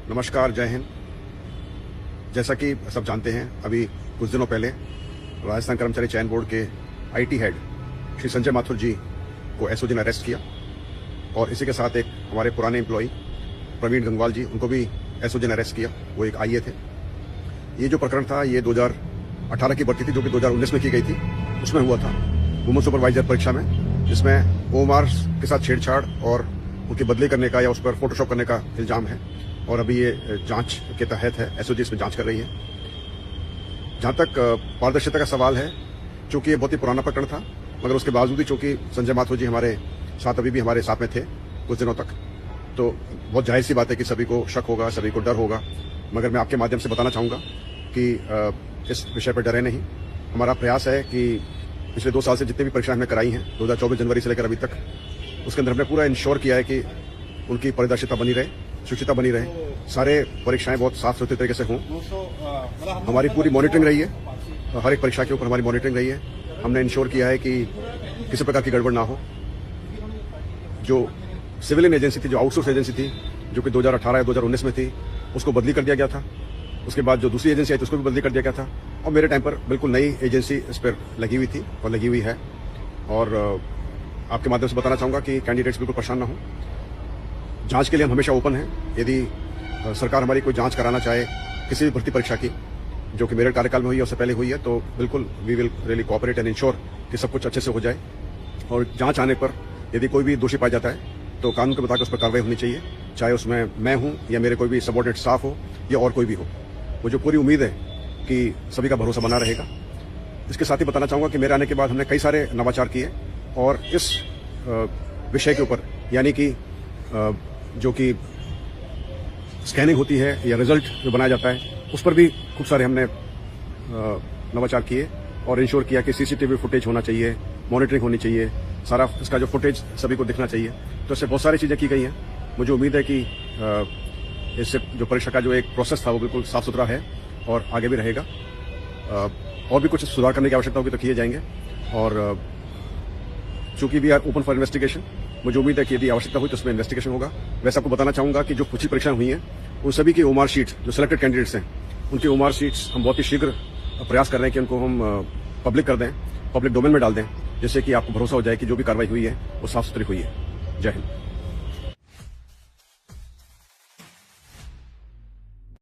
नमस्कार, जय हिंद। जैसा कि सब जानते हैं, अभी कुछ दिनों पहले राजस्थान कर्मचारी चयन बोर्ड के आईटी हेड श्री संजय माथुर जी को एसओजी ने अरेस्ट किया और इसी के साथ एक हमारे पुराने एम्प्लॉई प्रवीण गंगवाल जी, उनको भी एसओजी ने अरेस्ट किया। वो एक आईए थे। ये जो प्रकरण था, ये 2018 की भर्ती थी जो कि 2019 में की गई थी। उसमें हुआ था वुमन सुपरवाइजर परीक्षा में, जिसमें ओएमआर के साथ छेड़छाड़ और उनकी बदली करने का या उस पर फोटोशॉप करने का इल्जाम है और अभी ये जांच के तहत है। एसओजी इसमें जांच कर रही है। जहां तक पारदर्शिता का सवाल है, चूंकि ये बहुत ही पुराना प्रकरण था, मगर उसके बावजूद भी चूंकि संजय माथुर जी हमारे साथ अभी भी हमारे साथ में थे कुछ दिनों तक, तो बहुत जाहिर सी बात है कि सभी को शक होगा, सभी को डर होगा। मगर मैं आपके माध्यम से बताना चाहूंगा कि इस विषय पर डरे नहीं। हमारा प्रयास है कि पिछले 2 साल से जितनी भी परीक्षाएं हमने कराई हैं, 2024 जनवरी से लेकर अभी तक, उसके अंदर हमने पूरा इंश्योर किया है कि उनकी पारदर्शिता बनी रहे, शुचिता बनी रहे, सारे परीक्षाएं बहुत साफ सुथरे तरीके से हों। हमारी पूरी मॉनिटरिंग रही है, हर एक परीक्षा के ऊपर हमारी मॉनिटरिंग रही है। हमने इंश्योर किया है कि किसी प्रकार की गड़बड़ ना हो। जो सिविलियन एजेंसी थी, जो आउटसोर्स एजेंसी थी, जो कि 2018 या 2019 में थी, उसको बदली कर दिया गया था। उसके बाद जो दूसरी एजेंसी आई थी उसको भी बदली कर दिया गया था और मेरे टाइम पर बिल्कुल नई एजेंसी इस पर लगी हुई थी और लगी हुई है। और आपके माध्यम से बताना चाहूंगा कि कैंडिडेट्स बिल्कुल परेशान ना हो। जांच के लिए हम हमेशा ओपन हैं। यदि सरकार हमारी कोई जांच कराना चाहे किसी भी भर्ती परीक्षा की, जो कि मेरे कार्यकाल में हुई है, उससे पहले हुई है, तो बिल्कुल we will really cooperate and ensure कि सब कुछ अच्छे से हो जाए। और जांच आने पर यदि कोई भी दोषी पाया जाता है तो कानून के मुताबिक उस पर कार्रवाई होनी चाहिए, चाहे उसमें मैं हूं या मेरे कोई भी सबऑर्डिनेट स्टाफ हो या और कोई भी हो। मुझे पूरी उम्मीद है कि सभी का भरोसा बना रहेगा। इसके साथ ही बताना चाहूंगा कि मेरे आने के बाद हमने कई सारे नवाचार किए और इस विषय के ऊपर, यानी कि जो कि स्कैनिंग होती है या रिजल्ट जो बनाया जाता है, उस पर भी खूब सारे हमने नवाचार किए और इंश्योर किया कि सीसीटीवी फुटेज होना चाहिए, मॉनिटरिंग होनी चाहिए, सारा इसका जो फुटेज सभी को दिखना चाहिए। तो इससे बहुत सारी चीज़ें की गई हैं। मुझे उम्मीद है कि इससे जो परीक्षा का जो एक प्रोसेस था वो बिल्कुल साफ सुथरा है और आगे भी रहेगा। और भी कुछ सुधार करने की आवश्यकता होगी तो किए जाएंगे। और चूंकि we are open for investigation, मुझे उम्मीद है कि यदि आवश्यकता हुई तो उसमें इन्वेस्टिगेशन होगा। वैसे आपको बताना चाहूंगा कि जो कुछ परीक्षाएं हुई हैं, उन सभी की ओएमआर शीट, जो सिलेक्टेड कैंडिडेट्स हैं, उनकी ओएमआर शीट्स हम बहुत ही शीघ्र प्रयास कर रहे हैं कि उनको हम पब्लिक कर दें, पब्लिक डोमेन में डाल दें, जिससे कि आपको भरोसा हो जाए कि जो भी कार्रवाई हुई है वो साफ सुथरी हुई है। जय हिंद।